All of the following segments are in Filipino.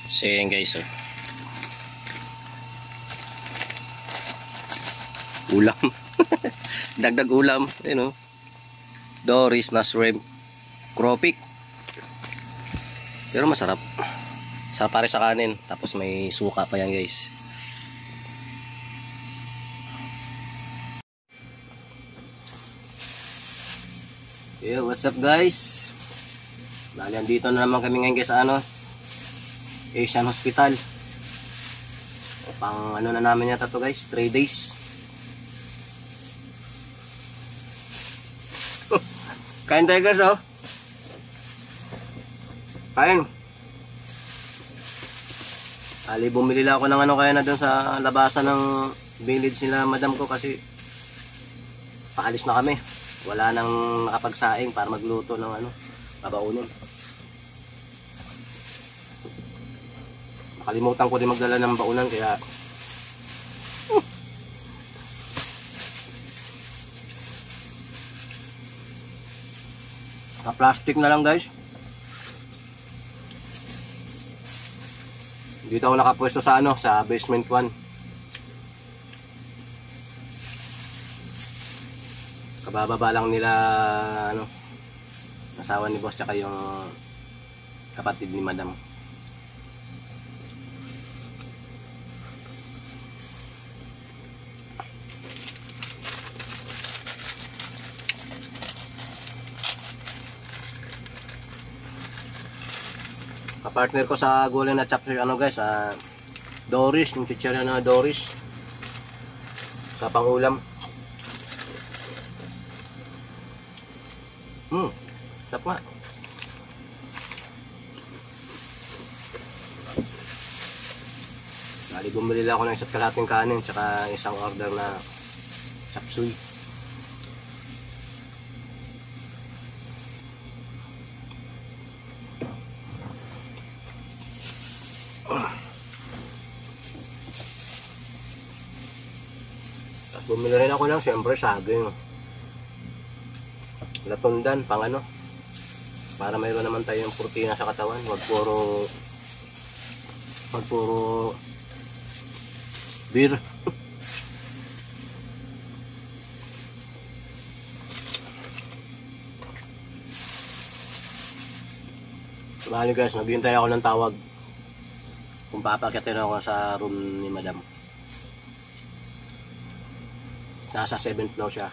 So yan guys, oh. Ulam. Dagdag ulam, you know. Doris na shrimp, crawfish. Pero masarap. Sarap pare sa kanin, tapos may suka pa yan guys. Yo, what's up guys? Bali, andito na naman kami ngayon guys sa Asian Hospital. Pang na namin yata to guys, 3 days. Kain tayo guys, oh. Kain. Ali, bumili lang ako ng kaya na doon sa labasan ng village nila madam ko kasi paalis na kami. Wala nang nakapagsaing para magluto ng babaunin. Nakalimutan ko din magdala ng baunan kaya plastic na lang guys. Dito ako nakapwesto sa sa basement 1. Kabababa lang nila asawa ni boss tsaka yung kapatid ni madam. Kapartner ko sa gulay na chopsuey guys, Doris, yung chichirya na Doris sa pangulam. Sarap nga. Bali, bumili lang ako ng isa't kalahating kanin tsaka isang order na chopsuey. Tapos bumili rin ako ng siyempre saging. Latundan pang para mayroon naman tayong protina sa katawan, wag puro beer. Bali guys, naghihintay ako ng tawag kung papakyatin ako sa room ni madam. Nasa 7th floor siya.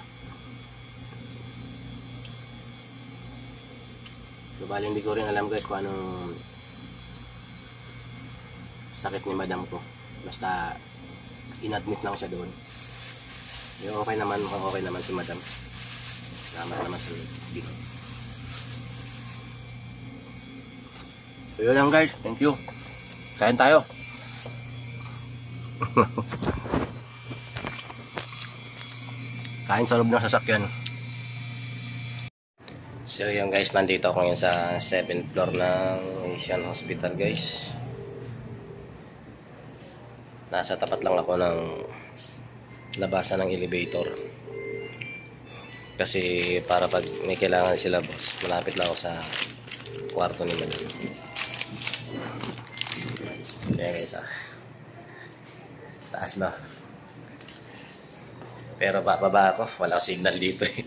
So bali hindi ko rin alam guys kung anong sakit ni madam ko. Basta inadmit lang siya doon. Yung okay naman si madam. Tama naman sa dito. So yun lang guys, thank you. Kain tayo. Kain sa loob ng sasakyan. So yun guys, nandito ako ngayon sa 7th floor ng Asian Hospital guys. Nasa tapat lang ako ng labasan ng elevator. Kasi para pag may kailangan sila boss, malapit lang ako sa kwarto ni madam. Kaya guys, taas na. Pero bababa ako, wala signal dito eh.